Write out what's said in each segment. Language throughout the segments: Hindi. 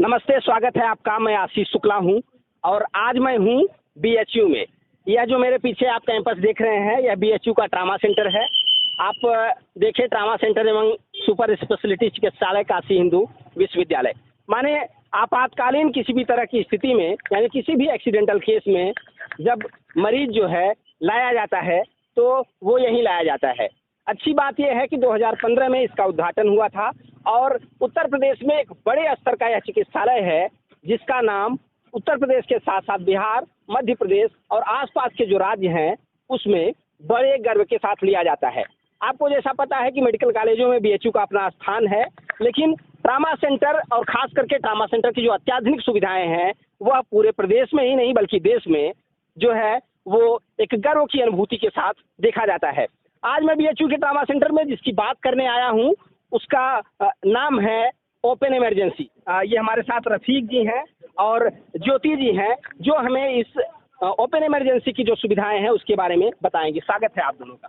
नमस्ते, स्वागत है आपका। मैं आशीष शुक्ला हूं और आज मैं हूं बीएचयू में। यह जो मेरे पीछे आप कैंपस देख रहे हैं, यह बीएचयू का ट्रामा सेंटर है। आप देखिए, ट्रामा सेंटर एवं सुपर स्पेशलिटी चिकित्सालय काशी हिंदू विश्वविद्यालय। माने आपातकालीन किसी भी तरह की स्थिति में, यानी किसी भी एक्सीडेंटल केस में जब मरीज जो है लाया जाता है तो वो यहीं लाया जाता है। अच्छी बात यह है कि 2015 में इसका उद्घाटन हुआ था और उत्तर प्रदेश में एक बड़े स्तर का यह चिकित्सालय है जिसका नाम उत्तर प्रदेश के साथ साथ बिहार, मध्य प्रदेश और आसपास के जो राज्य हैं उसमें बड़े गर्व के साथ लिया जाता है। आपको जैसा पता है कि मेडिकल कॉलेजों में बीएचयू का अपना स्थान है, लेकिन ट्रामा सेंटर और खास करके ट्रामा सेंटर की जो अत्याधुनिक सुविधाएं हैं वह पूरे प्रदेश में ही नहीं बल्कि देश में जो है वो एक गर्व की अनुभूति के साथ देखा जाता है। आज मैं बीएचयू के ट्रामा सेंटर में जिसकी बात करने आया हूं उसका नाम है ओपन इमरजेंसी। ये हमारे साथ रफीक जी हैं और ज्योति जी हैं जो हमें इस ओपन इमरजेंसी की जो सुविधाएं हैं उसके बारे में बताएंगे। स्वागत है आप दोनों का।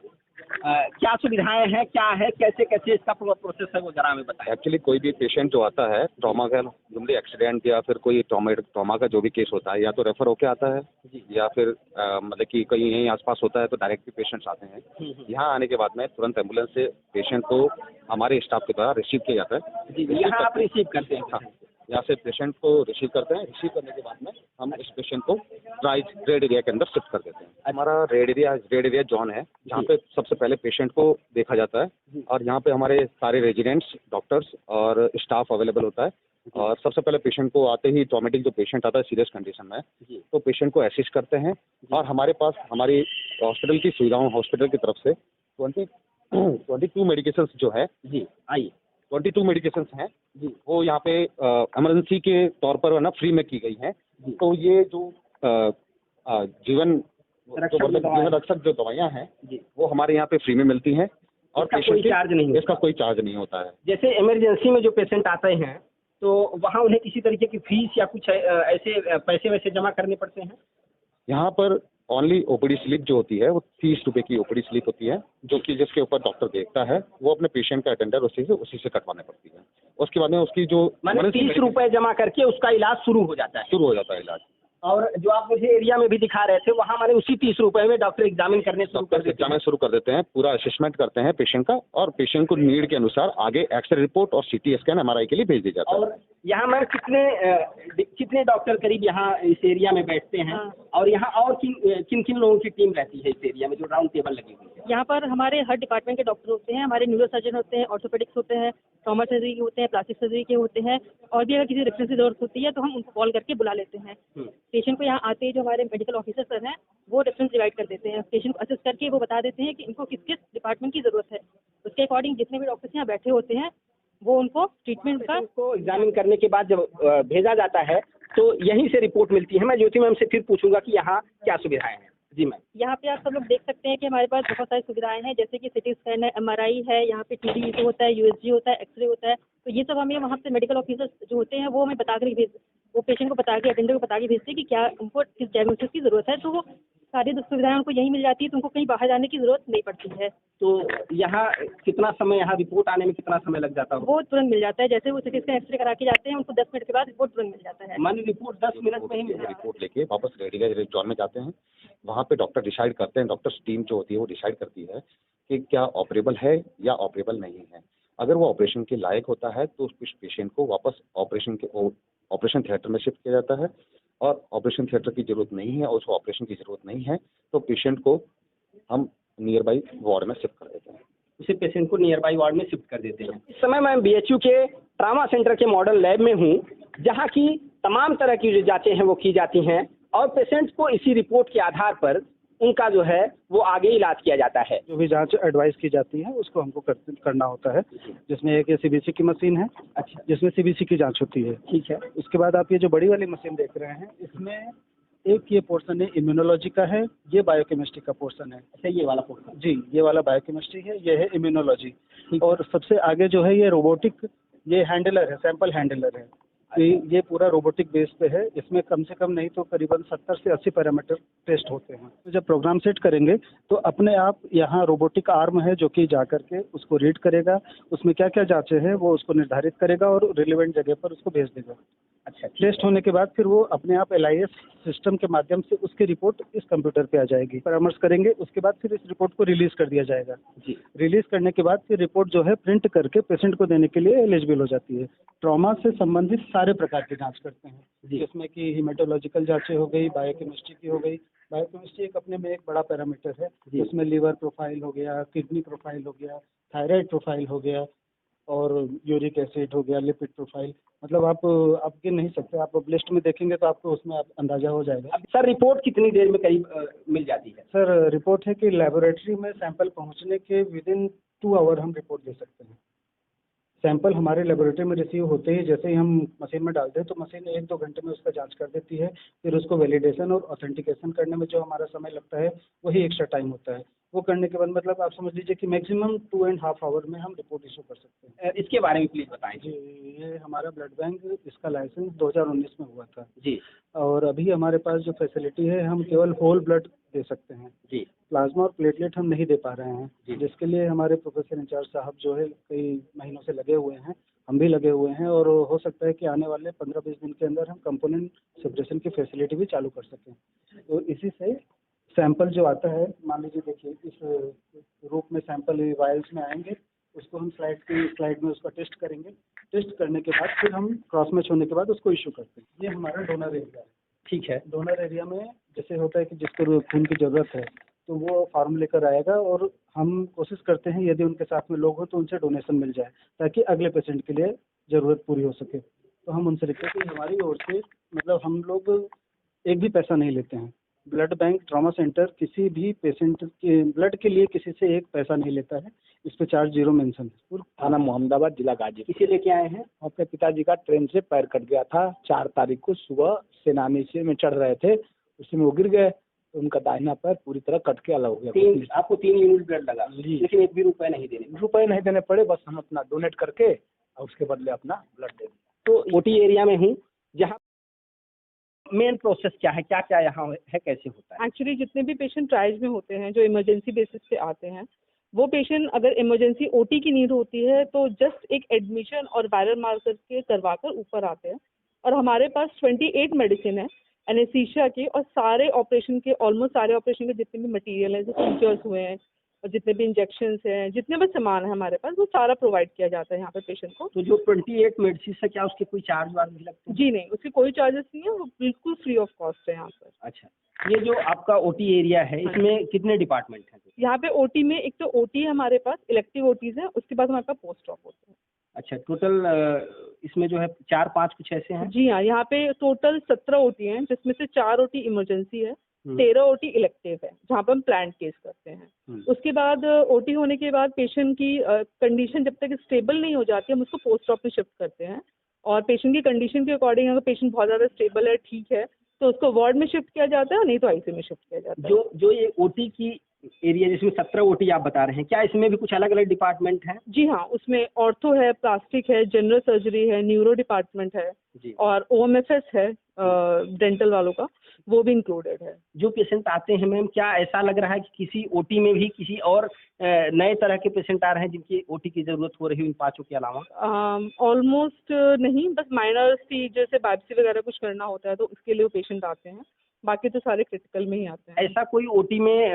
क्या सुविधाएं हैं, क्या है, कैसे कैसे इसका पूरा प्रोसेस है वो जरा हमें बताएं। एक्चुअली कोई भी पेशेंट जो आता है ट्रॉमा का, जनरली एक्सीडेंट या फिर कोई ट्रॉमा का जो भी केस होता है, या तो रेफर होके आता है या फिर मतलब कि कहीं यहीं आसपास होता है तो डायरेक्ट भी पेशेंट्स आते हैं। यहाँ आने के बाद में तुरंत एम्बुलेंस से पेशेंट को हमारे स्टाफ के द्वारा रिसीव किया जाता है। यहाँ आप रिसीव करते हैं? हाँ, यहाँ से पेशेंट को रिसीव करते हैं। रिसीव करने के बाद में हम इस पेशेंट को रेड एरिया के अंदर शिफ्ट कर देते हैं। हमारा रेड एरिया जोन है जहाँ पे सबसे पहले पेशेंट को देखा जाता है और यहाँ पे हमारे सारे रेजिडेंट्स, डॉक्टर्स और स्टाफ अवेलेबल होता है। और सबसे पहले पेशेंट को आते ही ट्रॉमेटिक जो पेशेंट आता है सीरियस कंडीशन में तो पेशेंट को असिस्ट करते हैं और हमारे पास हमारी हॉस्पिटल की सुविधाओं, हॉस्पिटल की तरफ से 22 मेडिकेशंस जो है 22 मेडिकेशंस हैं जी, वो यहाँ पे इमरजेंसी के तौर पर ना फ्री में की गई हैं। तो ये जो जीवन रक्षक जो दवाइयाँ हैं वो हमारे यहाँ पे फ्री में मिलती हैं और कोई चार्ज नहीं, इसका कोई चार्ज नहीं होता है। जैसे इमरजेंसी में जो पेशेंट आते हैं तो वहाँ उन्हें किसी तरीके की फीस या कुछ ऐसे पैसे वैसे जमा करने पड़ते हैं? यहाँ पर ओनली ओपीडी स्लिप जो होती है वो 30 रुपए की ओपीडी स्लिप होती है, जो कि जिसके ऊपर डॉक्टर देखता है वो अपने पेशेंट का अटेंडर उसी से कटवाने पड़ती है। उसके बाद में उसकी जो 30 रुपए जमा करके उसका इलाज शुरू हो जाता है इलाज। और जो आप मुझे एरिया में भी दिखा रहे थे वहाँ मैंने उसी 30 रुपए में डॉक्टर एग्जामिन शुरू कर देते हैं, पूरा असेसमेंट करते हैं पेशेंट का और पेशेंट को नीड के अनुसार आगे एक्सरे रिपोर्ट और सीटी स्कैन एमआरआई के लिए भेज दिया जाता है। और यहाँ मैम कितने डॉक्टर करीब यहाँ इस एरिया में बैठते हैं? और यहाँ और किन लोगों की टीम रहती है इस एरिया में जो राउंड टेबल लगी हुई है? यहाँ पर हमारे हर डिपार्टमेंट के डॉक्टर होते हैं। हमारे न्यूरो सर्जन होते हैं, ऑर्थोपेडिक्स होते हैं, ट्रॉमा सर्जरी के होते हैं, प्लास्टिक सर्जरी के होते हैं और भी अगर किसी रेफरेंस की जरूरत होती है तो हम उनको कॉल करके बुला लेते हैं। पेशेंट को यहाँ आते ही जो हमारे मेडिकल ऑफिसर सर हैं वो रेफरेंस डिवाइड कर देते हैं। पेशेंट को असेस करके वो बता देते हैं कि इनको किस किस डिपार्टमेंट की जरूरत है। उसके अकॉर्डिंग जितने भी डॉक्टर्स यहाँ बैठे होते हैं वो उनको ट्रीटमेंट को एग्जामिन करने के बाद जब भेजा जाता है तो यहीं से रिपोर्ट मिलती है। मैं ज्योति मैम से फिर पूछूंगा कि यहाँ क्या सुविधाएं हैं। जी मैम। यहाँ पे आप सब लोग देख सकते हैं कि हमारे पास बहुत सारी सुविधाएं हैं, जैसे कि सिटी स्कैन है, एमआरआई है, यहाँ पे टीडी तो होता है, यूएसजी होता है, एक्सरे होता है। तो ये सब हमें वहाँ पे मेडिकल ऑफिसर्स जो होते हैं वो हमें बता कर भेज, वो पेशेंट को बता के, अटेंडर को बता के भेजते हैं कि क्या उनको किस डायग्नोसिस की जरूरत है। तो वो सारी सुविधाएं उनको यहीं मिल जाती है, तो उनको कहीं बाहर जाने की जरूरत नहीं पड़ती है। तो यहाँ कितना समय, यहाँ रिपोर्ट आने में कितना समय लग जाता है? वो तुरंत मिल जाता है। जैसे वो सिटी स्कैन एक्सरे करा के जाते हैं उनको 10 मिनट के बाद रिपोर्ट तुरंत मिल जाता है। मान रिपोर्ट 10 मिनट में ही रिपोर्ट लेके वापस रेडी जोन में जाते हैं। वहाँ पे डॉक्टर डिसाइड करते हैं, डॉक्टर्स टीम जो होती है वो डिसाइड करती है कि क्या ऑपरेबल है या ऑपरेबल नहीं है। अगर वो ऑपरेशन के लायक होता है तो उस पेशेंट को वापस ऑपरेशन थिएटर में शिफ्ट किया जाता है और ऑपरेशन थिएटर की जरूरत नहीं है और उसको ऑपरेशन की जरूरत नहीं है तो पेशेंट को हम नियर बाई वार्ड में शिफ्ट कर देते हैं। उसी पेशेंट को नियर बाई वार्ड में शिफ्ट कर देते हैं। इस समय मैं बीएचयू के ट्रामा सेंटर के मॉडल लैब में हूँ जहाँ की तमाम तरह की जो जांचें हैं वो की जाती हैं और पेशेंट को इसी रिपोर्ट के आधार पर उनका जो है वो आगे इलाज किया जाता है। जो भी जांच एडवाइस की जाती है उसको हमको करना होता है, जिसमें एक सीबीसी की मशीन है। अच्छा। जिसमें सीबीसी की जांच होती है। ठीक है। उसके बाद आप ये जो बड़ी वाली मशीन देख रहे हैं इसमें एक ये पोर्शन है इम्यूनोलॉजी का है, ये बायोकेमिस्ट्री का पोर्शन है। अच्छा, ये वाला पोर्शन? जी, ये वाला बायोकेमिस्ट्री है, ये है इम्यूनोलॉजी। और सबसे आगे जो है ये रोबोटिक, ये हैंडलर है, सैंपल हैंडलर है। ये पूरा रोबोटिक बेस पे है। इसमें कम से कम नहीं तो करीबन 70 से 80 पैरामीटर टेस्ट होते हैं। तो जब प्रोग्राम सेट करेंगे तो अपने आप यहाँ रोबोटिक आर्म है जो कि जा करके उसको रीड करेगा, उसमें क्या क्या जांचें हैं वो उसको निर्धारित करेगा और रिलेवेंट जगह पर उसको भेज देगा। टेस्ट होने के बाद फिर वो अपने आप LIS सिस्टम के माध्यम से उसकी रिपोर्ट इस कंप्यूटर पे आ जाएगी, परामर्श करेंगे, उसके बाद फिर इस रिपोर्ट को रिलीज कर दिया जाएगा जी। रिलीज करने के बाद फिर रिपोर्ट जो है प्रिंट करके पेशेंट को देने के लिए एलिजिबल हो जाती है। ट्रॉमा से संबंधित सारे प्रकार की जांच करते हैं, जिसमें कि हीमेटोलॉजिकल जांचें हो गई, बायोकेमिस्ट्री की हो गई। बायोकेमिस्ट्री एक अपने में एक बड़ा पैरामीटर है, जिसमें लीवर प्रोफाइल हो गया, किडनी प्रोफाइल हो गया, थायराइड प्रोफाइल हो गया और यूरिक एसिड हो गया, लिपिड प्रोफाइल। मतलब आप गिन नहीं सकते, आप लिस्ट में देखेंगे तो आपको उसमें आप अंदाजा हो जाएगा। सर रिपोर्ट कितनी देर में करीब मिल जाती है? सर रिपोर्ट है कि लेबोरेटरी में सैंपल पहुंचने के विदिन 2 आवर हम रिपोर्ट दे सकते हैं। सैंपल हमारे लेबोरेटरी में रिसीव होते ही जैसे ही हम मशीन में डालते हैं तो मशीन 1-2 घंटे में उसका जांच कर देती है। फिर उसको वैलिडेशन और ऑथेंटिकेशन करने में जो हमारा समय लगता है वही एक्स्ट्रा टाइम होता है। वो करने के बाद मतलब आप समझ लीजिए कि मैक्सिमम 2.5 आवर में हम रिपोर्ट इशू कर सकते हैं। इसके बारे में प्लीज बताएं। जी, ये हमारा ब्लड बैंक, इसका लाइसेंस 2019 में हुआ था जी। और अभी हमारे पास जो फैसिलिटी है, हम केवल होल ब्लड दे सकते हैं जी। प्लाज्मा और प्लेटलेट हम नहीं दे पा रहे हैं, जी। जिसके लिए हमारे प्रोफेसर इंचार्ज साहब जो है कई महीनों से लगे हुए हैं, हम भी लगे हुए हैं और हो सकता है कि आने वाले 15-20 दिन के अंदर हम कंपोनेंट सेपरेशन की फैसिलिटी भी चालू कर सकें। तो इसी से सैंपल जो आता है, मान लीजिए देखिए इस रूप में सैंपल वायल्स में आएंगे, उसको हम स्लाइड में उसका टेस्ट करेंगे। टेस्ट करने के बाद फिर हम क्रॉस मैच होने के बाद उसको इशू करते हैं। ये हमारा डोनर एरिया है। ठीक है। डोनर एरिया में जैसे होता है कि जिसको खून की ज़रूरत है तो वो फॉर्म लेकर आएगा और हम कोशिश करते हैं यदि उनके साथ में लोग हो तो उनसे डोनेशन मिल जाए ताकि अगले पेशेंट के लिए ज़रूरत पूरी हो सके। तो हम उनसे लिखते हैं कि हमारी ओर से मतलब हम लोग एक भी पैसा नहीं लेते हैं। ब्लड बैंक ट्रॉमा सेंटर किसी भी पेशेंट के ब्लड के लिए किसी से एक पैसा नहीं लेता है। इस पे चार्ज 0 मेंशन है। थाना मोहम्मदाबाद, जिला गाजीपुर। किसे लेके आए हैं? अपने पिताजी का ट्रेन से पैर कट गया था। 4 तारीख को सुबह सेनानी से में चढ़ रहे थे, उसी में वो गिर गए। उनका दाहिना पैर पूरी तरह कट के अलग हो गया। आपको 3 यूनिट ब्लड लगा, लेकिन एक भी रुपए नहीं देने पड़े। बस हम अपना डोनेट करके और उसके बदले अपना ब्लड दे दिया। तो ओटी एरिया में हूँ, जहाँ मेन प्रोसेस क्या है, क्या क्या यहाँ है, कैसे होता है? एक्चुअली जितने भी पेशेंट ट्रायल्स में होते हैं जो इमरजेंसी बेसिस पे आते हैं, वो पेशेंट अगर इमरजेंसी ओटी की नीड होती है तो जस्ट एक एडमिशन और वायरल मार्कर के करवाकर ऊपर आते हैं। और हमारे पास 28 मेडिसिन है एनेस्थीसिया के, और सारे ऑपरेशन के, ऑलमोस्ट सारे ऑपरेशन के जितने भी मटेरियल हैं, जो फीचर्स हुए हैं और जितने भी इंजेक्शंस हैं, जितने भी सामान है हमारे पास, वो सारा प्रोवाइड किया जाता है यहाँ पे पेशेंट को। तो जो 28 मेडिसिन है, क्या उसके कोई चार्ज वार्ज भी लगते हैं? जी नहीं, उसके कोई चार्जेस नहीं है, वो बिल्कुल फ्री ऑफ कॉस्ट है यहाँ पर। अच्छा, ये जो आपका ओटी एरिया है, इसमें कितने डिपार्टमेंट हैं? यहाँ पे ओटी में एक तो ओटी है हमारे पास, इलेक्टिव ओटीज है, उसके बाद हमारे पास पोस्ट ऑप होता है। अच्छा, टोटल इसमें जो है 4-5 कुछ ऐसे हैं? जी हाँ, यहाँ पे टोटल 17 ओटी हैं, जिसमें से 4 ओटी इमरजेंसी है, 13 ओटी इलेक्टिव है, जहाँ पर हम प्लान्ड केस करते हैं। उसके बाद ओटी होने के बाद पेशेंट की कंडीशन जब तक स्टेबल नहीं हो जाती, हम उसको पोस्ट ऑप में शिफ्ट करते हैं। और पेशेंट की कंडीशन के अकॉर्डिंग अगर पेशेंट बहुत ज़्यादा स्टेबल है, ठीक है, तो उसको वार्ड में शिफ्ट किया जाता है, नहीं तो आईसीयू में शिफ्ट किया जाता है। जो ये ओटी की एरिया जिसमें 17 ओटी आप बता रहे हैं, क्या इसमें भी कुछ अलग अलग डिपार्टमेंट हैं? जी हाँ, उसमें ऑर्थो है, प्लास्टिक है, जनरल सर्जरी है, न्यूरो डिपार्टमेंट है जी। और ओएमएफएस है डेंटल वालों का, वो भी इंक्लूडेड है। जो पेशेंट आते हैं मैम, क्या ऐसा लग रहा है कि किसी ओटी में भी किसी और नए तरह के पेशेंट आ रहे हैं जिनकी ओटी की जरूरत हो रही है इन 5 के अलावा? ऑलमोस्ट नहीं, बस माइनर सी जैसे बायोप्सी वगैरह कुछ करना होता है तो उसके लिए वो पेशेंट आते हैं, बाकी तो सारे क्रिटिकल में ही आते हैं। ऐसा कोई ओटी में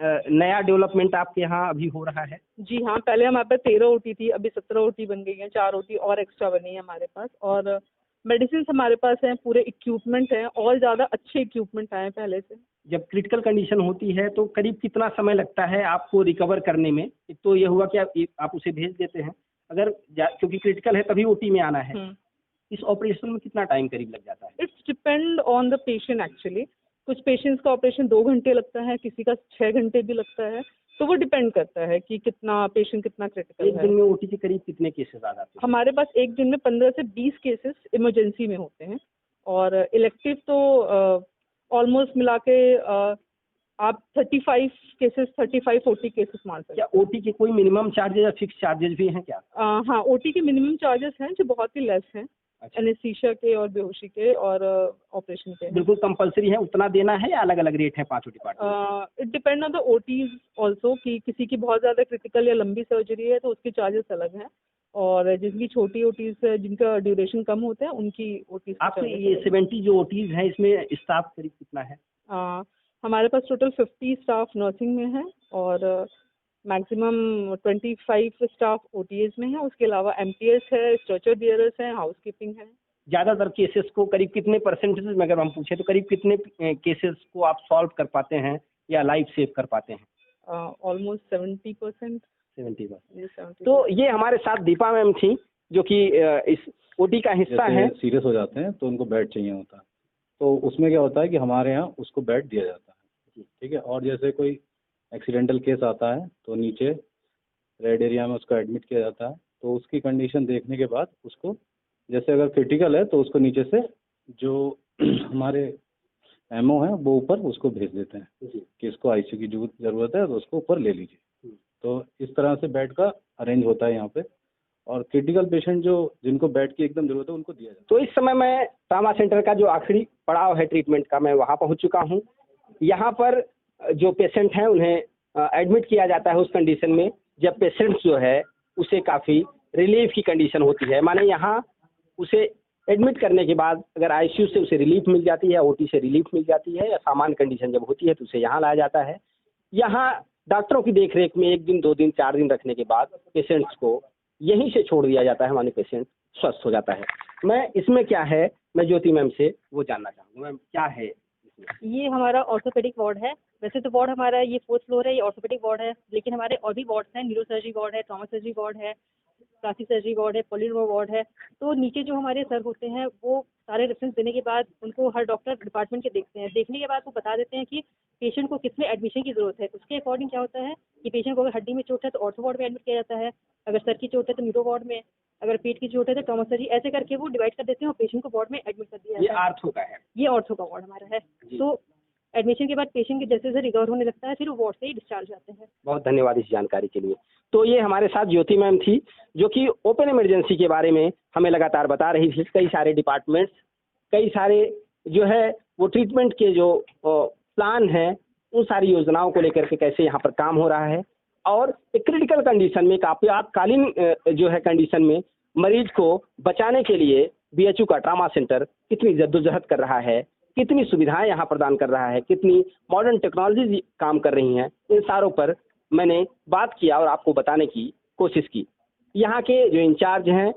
नया डेवलपमेंट आपके यहाँ अभी हो रहा है? जी हाँ, पहले हमारे पास 13 ओटी थी, अभी 17 ओटी बन गई है, 4 ओटी और एक्स्ट्रा बनी है हमारे पास। और मेडिसिन हमारे पास हैं, पूरे इक्विपमेंट हैं, और ज़्यादा अच्छे इक्विपमेंट आए हैं पहले से। जब क्रिटिकल कंडीशन होती है तो करीब कितना समय लगता है आपको रिकवर करने में? एक तो ये हुआ कि आप उसे भेज देते हैं, अगर क्योंकि क्रिटिकल है तभी ओटी में आना है, इस ऑपरेशन में कितना टाइम करीब लग जाता है? It's depend on the patient actually. कुछ पेशेंट्स का ऑपरेशन 2 घंटे लगता है, किसी का 6 घंटे भी लगता है, तो वो डिपेंड करता है कि कितना पेशेंट कितना क्रिटिकल है। एक दिन में ओटी के करीब कितने केसेस आ जाते हैं? हमारे पास एक दिन में 15 से 20 केसेस इमरजेंसी में होते हैं, और इलेक्टिव तो ऑलमोस्ट मिला के आप 35-40 केसेस मान सकते हैं। क्या ओटी के कोई मिनिमम चार्जेस या फिक्स चार्जेस भी हैं क्या? हाँ, ओटी के मिनिमम चार्जेस हैं जो बहुत ही लेस हैं। अच्छा। एनेस्थीसिया के और बेहोशी के और ऑपरेशन के। बिल्कुल कंपलसरी है, उतना देना है या अलग अलग रेट है 5 department? It depend on the OTs also, कि किसी की बहुत ज़्यादा क्रिटिकल या लंबी सर्जरी है तो उसके चार्जेस अलग हैं, और जिनकी छोटी ओटीज जिनका ड्यूरेशन कम होता है उनकी ओटीज आपके ये 70 जो ओटीज हैं इसमें स्टाफ करीब कितना है? हमारे पास टोटल 50 स्टाफ नर्सिंग में है और मैक्सिमम 25 स्टाफ ओटीएस में है। उसके अलावा एमटीएस है, स्ट्रेचर बियरर्स हैं, हाउसकीपिंग है। ज़्यादातर केसेस को करीब कितने परसेंटेज में अगर हम पूछे तो करीब कितने केसेस को आप सॉल्व कर पाते हैं या लाइफ सेव कर पाते हैं? ऑलमोस्ट 70%। 70%। तो ये हमारे साथ दीपा मैम थी जो कि इस ओटी का हिस्सा है। सीरियस हो जाते हैं तो उनको बेड चाहिए होता है, तो उसमें क्या होता है कि हमारे यहाँ उसको बेड दिया जाता है, ठीक है। और जैसे कोई एक्सीडेंटल केस आता है तो नीचे रेड एरिया में उसको एडमिट किया जाता है, तो उसकी कंडीशन देखने के बाद उसको, जैसे अगर क्रिटिकल है तो उसको नीचे से जो हमारे एमओ है वो ऊपर उसको भेज देते हैं कि इसको आईसीयू की ज़रूरत है तो उसको ऊपर ले लीजिए। तो इस तरह से बेड का अरेंज होता है यहाँ पे, और क्रिटिकल पेशेंट जो जिनको बेड की एकदम ज़रूरत है उनको दिया जाता है। तो इस समय मैं ट्रामा सेंटर का जो आखिरी पड़ाव है ट्रीटमेंट का, मैं वहाँ पहुँच चुका हूँ। यहाँ पर जो पेशेंट हैं उन्हें एडमिट किया जाता है उस कंडीशन में जब पेशेंट जो है उसे काफ़ी रिलीफ की कंडीशन होती है। माने यहाँ उसे एडमिट करने के बाद अगर आईसीयू से उसे रिलीफ मिल जाती है, ओटी से रिलीफ मिल जाती है, या सामान्य कंडीशन जब होती है तो उसे यहाँ लाया जाता है। यहाँ डॉक्टरों की देखरेख में 1 दिन 2 दिन 4 दिन रखने के बाद पेशेंट्स को यहीं से छोड़ दिया जाता है, माने पेशेंट स्वस्थ हो जाता है। मैं इसमें क्या है, मैं ज्योति मैम से वो जानना चाहूँगा। मैम क्या है इसमें? ये हमारा ऑर्थोपेडिक वार्ड है। वैसे तो वार्ड हमारा ये 4th फ्लोर है, ये ऑर्थोपेडिक वार्ड है, लेकिन हमारे और भी वार्ड्स हैं। न्यूरो सर्जरी वार्ड है, ट्रॉमा सर्जरी वार्ड है, प्लास्टिक सर्जरी वार्ड है, पॉलीट्रोमा वार्ड है। तो नीचे जो हमारे सर होते हैं वो सारे रेफरेंस देने के बाद उनको हर डॉक्टर डिपार्टमेंट के देखते हैं। देखने के बाद वो बता देते हैं कि पेशेंट को किसमें एडमिशन की जरूरत है। उसके अकॉर्डिंग क्या होता है कि पेशेंट को अगर हड्डी में चोट है तो ऑर्थो वार्ड में एडमिट किया जाता है, अगर सर की चोट है तो न्यूरो वार्ड में, अगर पेट की चोट है तो ट्रॉमा सर्जरी, ऐसे करके वो डिवाइड कर देते हैं और पेशेंट को वार्ड में एडमिट कर दिया ये जाता है। आर्थो का है। ये ऑर्थो का वार्ड हमारा है। तो एडमिशन के बाद पेशेंट के जैसे जैसे रिकवर होने लगता है फिर वो वार्ड से ही डिस्चार्ज जाते हैं। बहुत धन्यवाद इस जानकारी के लिए। तो ये हमारे साथ ज्योति मैम थी जो कि ओपन इमरजेंसी के बारे में हमें लगातार बता रही थी। कई सारे डिपार्टमेंट्स, कई सारे जो है वो ट्रीटमेंट के जो प्लान हैं, उन सारी योजनाओं को लेकर के कैसे यहाँ पर काम हो रहा है, और एक क्रिटिकल कंडीशन में, आपातकालीन जो है कंडीशन में मरीज को बचाने के लिए बीएचयू का ट्रामा सेंटर कितनी जद्दोजहद कर रहा है, कितनी सुविधाएं यहाँ प्रदान कर रहा है, कितनी मॉडर्न टेक्नोलॉजी काम कर रही हैं, इन सारों पर मैंने बात किया और आपको बताने की कोशिश की। यहाँ के जो इंचार्ज हैं,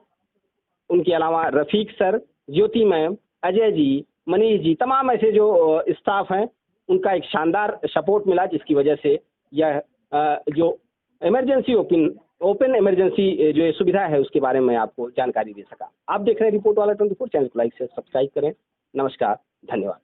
उनके अलावा रफ़ीक सर, ज्योति मैम, अजय जी, मनीष जी, तमाम ऐसे जो स्टाफ हैं, उनका एक शानदार सपोर्ट मिला, जिसकी वजह से यह जो इमरजेंसी ओपन इमरजेंसी जो सुविधा है उसके बारे में आपको जानकारी दे सका। आप देख रहे हैं रिपोर्ट वाला 24 चैनल को लाइक से सब्सक्राइब करें। नमस्कार, धन्यवाद।